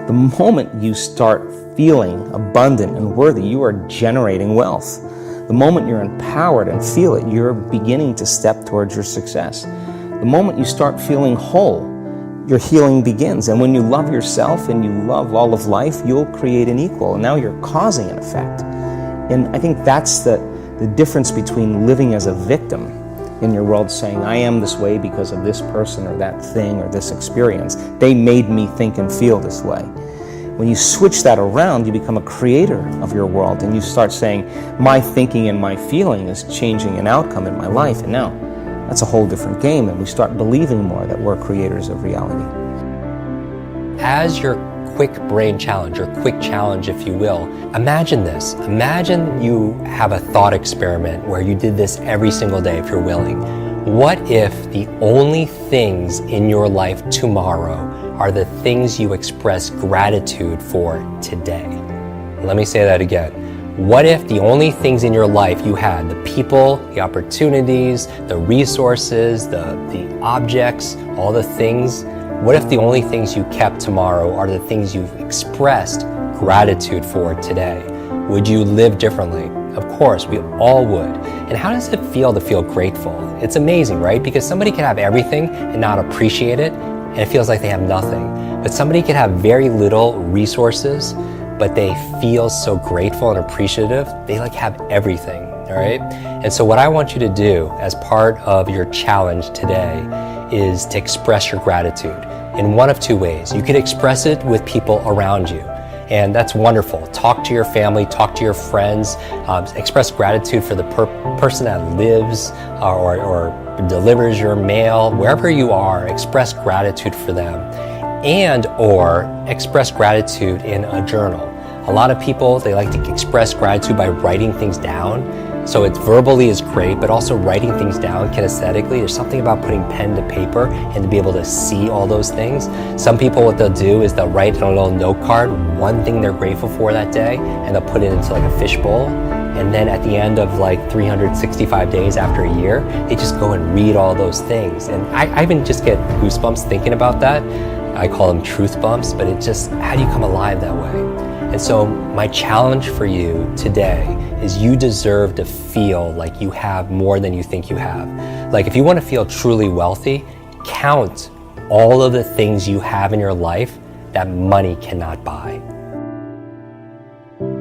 The moment you start feeling abundant and worthy, you are generating wealth. The moment you're empowered and feel it, you're beginning to step towards your success. The moment you start feeling whole, your healing begins. And when you love yourself and you love all of life, you'll create an equal. And now you're causing an effect. And I think that's the difference between living as a victim in your world, saying, I am this way because of this person or that thing or this experience. They made me think and feel this way. When you switch that around, you become a creator of your world, and you start saying, my thinking and my feeling is changing an outcome in my life. And now that's a whole different game, and we start believing more that we're creators of reality. As your Kwik brain challenge, or Kwik challenge, if you will, imagine this. Imagine you have a thought experiment where you did this every single day if you're willing. What if the only things in your life tomorrow are the things you express gratitude for today? Let me say that again. What if the only things in your life you had, the people, the opportunities, the resources, the objects, all the things, what if the only things you kept tomorrow are the things you've expressed gratitude for today? Would you live differently? Of course, we all would. And how does it feel to feel grateful? It's amazing, right? Because somebody can have everything and not appreciate it, and it feels like they have nothing. But somebody can have very little resources, but they feel so grateful and appreciative. They like have everything, all right? And so what I want you to do as part of your challenge today is to express your gratitude in one of two ways. You could express it with people around you, and that's wonderful. Talk to your family, talk to your friends, express gratitude for the person that lives or delivers your mail. Wherever you are, express gratitude for them, and or express gratitude in a journal. A lot of people, they like to express gratitude by writing things down. So it's verbally is great, but also writing things down kinesthetically. There's something about putting pen to paper and to be able to see all those things. Some people, what they'll do is they'll write on a little note card one thing they're grateful for that day, and they'll put it into like a fishbowl. And then at the end of like 365 days after a year, they just go and read all those things. And I even just get goosebumps thinking about that. I call them truth bumps, but it just, how do you come alive that way? And so my challenge for you today is you deserve to feel like you have more than you think you have. Like if you want to feel truly wealthy, count all of the things you have in your life that money cannot buy.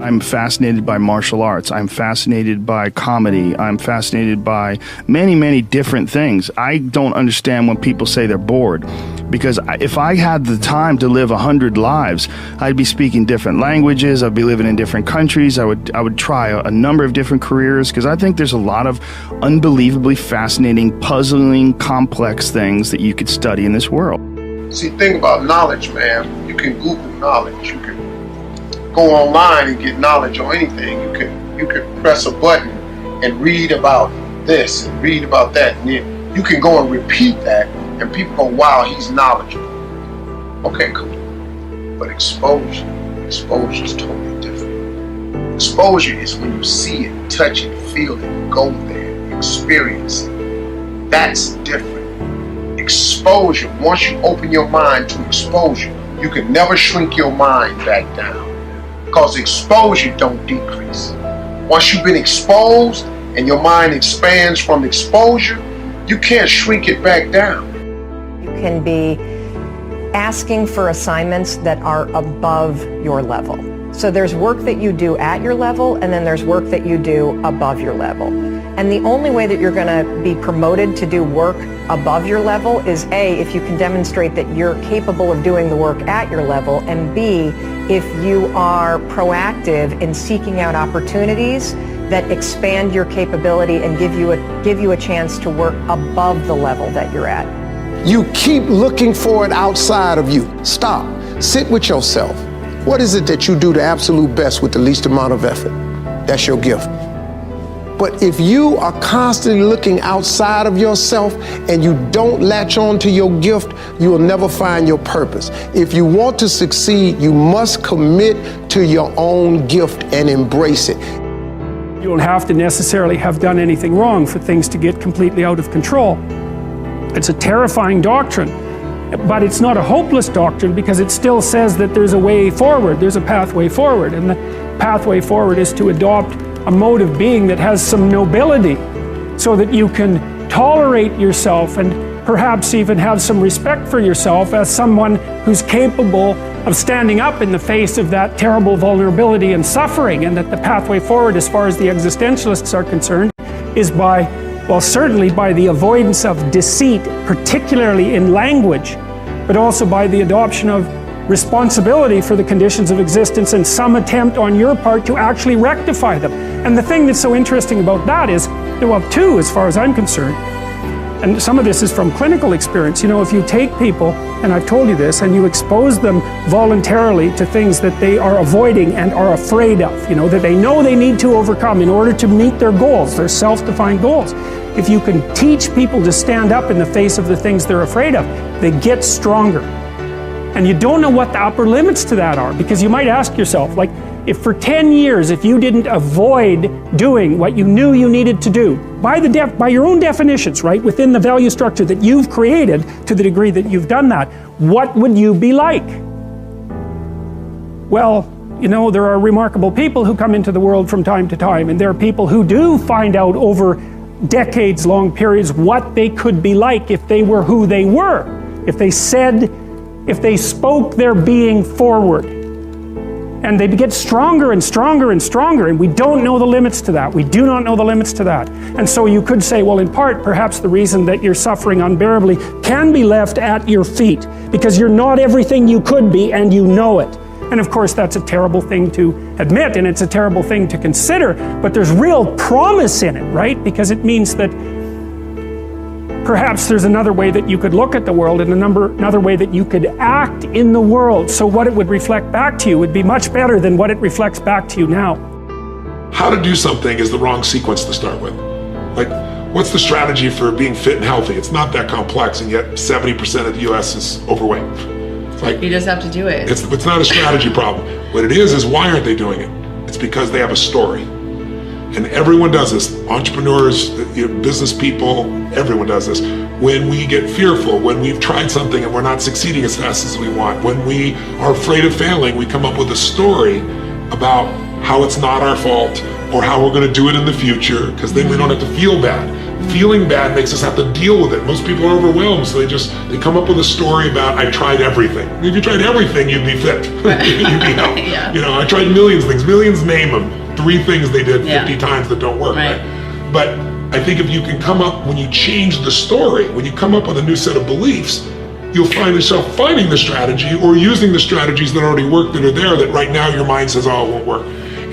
I'm fascinated by martial arts. I'm fascinated by comedy. I'm fascinated by many, many different things. I don't understand when people say they're bored, because if I had the time to live 100 lives, I'd be speaking different languages. I'd be living in different countries. I would try a number of different careers, because I think there's a lot of unbelievably fascinating, puzzling, complex things that you could study in this world. See, think about knowledge, man. You can Google knowledge. You can go online and get knowledge on anything. You can press a button and read about this and read about that, and then you can go and repeat that, and people go, wow, he's knowledgeable. Okay, cool. But exposure is totally different. Exposure is when you see it, touch it, feel it, go there, experience it. That's different. Exposure, once you open your mind to exposure, you can never shrink your mind back down, because exposure don't decrease. Once you've been exposed and your mind expands from exposure, you can't shrink it back down. You can be asking for assignments that are above your level. So there's work that you do at your level, and then there's work that you do above your level. And the only way that you're going to be promoted to do work above your level is A, if you can demonstrate that you're capable of doing the work at your level, and B, if you are proactive in seeking out opportunities that expand your capability and give you a chance to work above the level that you're at. You keep looking for it outside of you. Stop. Sit with yourself. What is it that you do the absolute best with the least amount of effort? That's your gift. But if you are constantly looking outside of yourself and you don't latch on to your gift, you will never find your purpose. If you want to succeed, you must commit to your own gift and embrace it. You don't have to necessarily have done anything wrong for things to get completely out of control. It's a terrifying doctrine, But it's not a hopeless doctrine because it still says that there's a way forward, there's a pathway forward. And the pathway forward is to adopt a mode of being that has some nobility so that you can tolerate yourself and perhaps even have some respect for yourself as someone who's capable of standing up in the face of that terrible vulnerability and suffering, and that the pathway forward, as far as the existentialists are concerned, is by, well, certainly by the avoidance of deceit, particularly in language, but also by the adoption of responsibility for the conditions of existence and some attempt on your part to actually rectify them. And the thing that's so interesting about that is, well, two, as far as I'm concerned, and some of this is from clinical experience. You know, if you take people, and I've told you this, and you expose them voluntarily to things that they are avoiding and are afraid of, you know, that they know they need to overcome in order to meet their goals, their self-defined goals. If you can teach people to stand up in the face of the things they're afraid of, they get stronger. And you don't know what the upper limits to that are, because you might ask yourself, like, if for 10 years, if you didn't avoid doing what you knew you needed to do, by your own definitions, right, within the value structure that you've created, to the degree that you've done that, what would you be like? Well, you know, there are remarkable people who come into the world from time to time, and there are people who do find out over decades-long periods what they could be like if they were who they were, if they spoke their being forward. And they get stronger and stronger and stronger, and we don't know the limits to that. We do not know the limits to that. And so you could say, well, in part, perhaps the reason that you're suffering unbearably can be left at your feet, because you're not everything you could be, and you know it. And of course, that's a terrible thing to admit, and it's a terrible thing to consider, but there's real promise in it, right? Because it means that perhaps there's another way that you could look at the world, and another way that you could act in the world. So what it would reflect back to you would be much better than what it reflects back to you now. How to do something is the wrong sequence to start with. Like, what's the strategy for being fit and healthy? It's not that complex, and yet 70% of the US is overweight. It's like, you just have to do it. It's not a strategy problem. What it is why aren't they doing it? It's because they have a story. And everyone does this. Entrepreneurs, business people, everyone does this. When we get fearful, when we've tried something and we're not succeeding as fast as we want, when we are afraid of failing, we come up with a story about how it's not our fault or how we're going to do it in the future, because then we don't have to feel bad. Feeling bad makes us have to deal with it. Most people are overwhelmed, so they come up with a story about, I tried everything. If you tried everything, you'd be fit. You'd be healthy. Yeah. You know, I tried millions of things. Millions, name them. 3 things they did 50 times that don't work, right? But I think if you can come up, when you change the story, when you come up with a new set of beliefs, you'll find yourself finding the strategy or using the strategies that already work that are there that right now your mind says, oh, it won't work.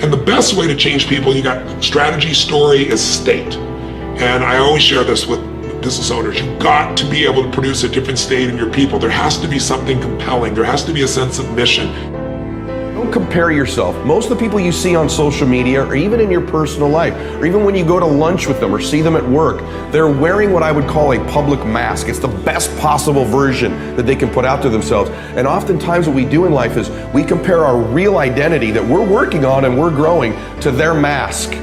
And the best way to change people, you got strategy, story, is state. And I always share this with business owners. You've got to be able to produce a different state in your people. There has to be something compelling. There has to be a sense of mission. Don't compare yourself. Most of the people you see on social media, or even in your personal life, or even when you go to lunch with them or see them at work, they're wearing what I would call a public mask. It's the best possible version that they can put out to themselves. And oftentimes what we do in life is we compare our real identity that we're working on and we're growing to their mask.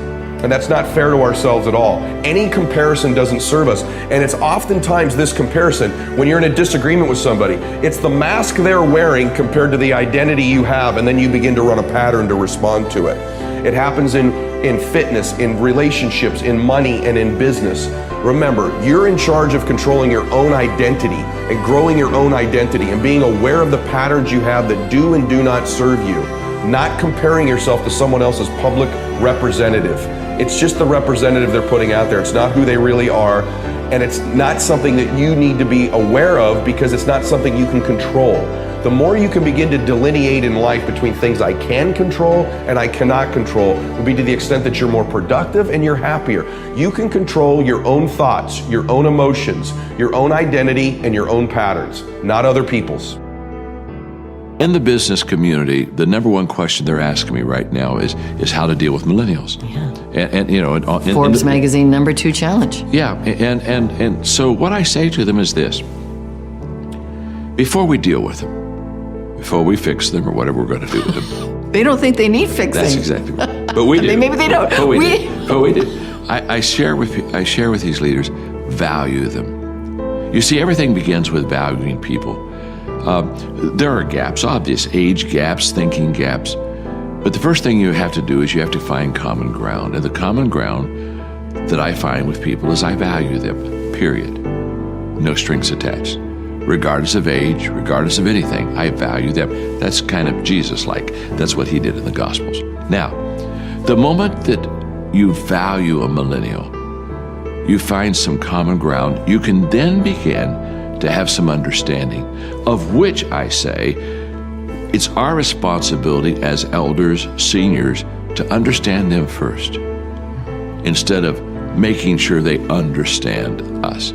And that's not fair to ourselves at all. Any comparison doesn't serve us. And it's oftentimes this comparison, when you're in a disagreement with somebody, it's the mask they're wearing compared to the identity you have, and then you begin to run a pattern to respond to it. It happens in fitness, in relationships, in money, and in business. Remember, you're in charge of controlling your own identity and growing your own identity and being aware of the patterns you have that do and do not serve you. Not comparing yourself to someone else's public representative. It's just the representative they're putting out there. It's not who they really are, and it's not something that you need to be aware of because it's not something you can control. The more you can begin to delineate in life between things I can control and I cannot control will be to the extent that you're more productive and you're happier. You can control your own thoughts, your own emotions, your own identity, and your own patterns, not other people's. In the business community, the number one question they're asking me right now is how to deal with millennials. Yeah. And you know, Forbes magazine #2 challenge. Yeah, and so what I say to them is this: before we deal with them, before we fix them or whatever we're going to do with them, they don't think they need fixing. That's exactly right. But we do. Maybe they don't. But we do. I share with these leaders, value them. You see, everything begins with valuing people. There are gaps, obvious age gaps, thinking gaps. But the first thing you have to do is you have to find common ground. And the common ground that I find with people is I value them, period. No strings attached. Regardless of age, regardless of anything, I value them. That's kind of Jesus-like. That's what he did in the Gospels. Now, the moment that you value a millennial, you find some common ground, you can then begin to have some understanding, of which I say it's our responsibility as elders, seniors, to understand them first, instead of making sure they understand us.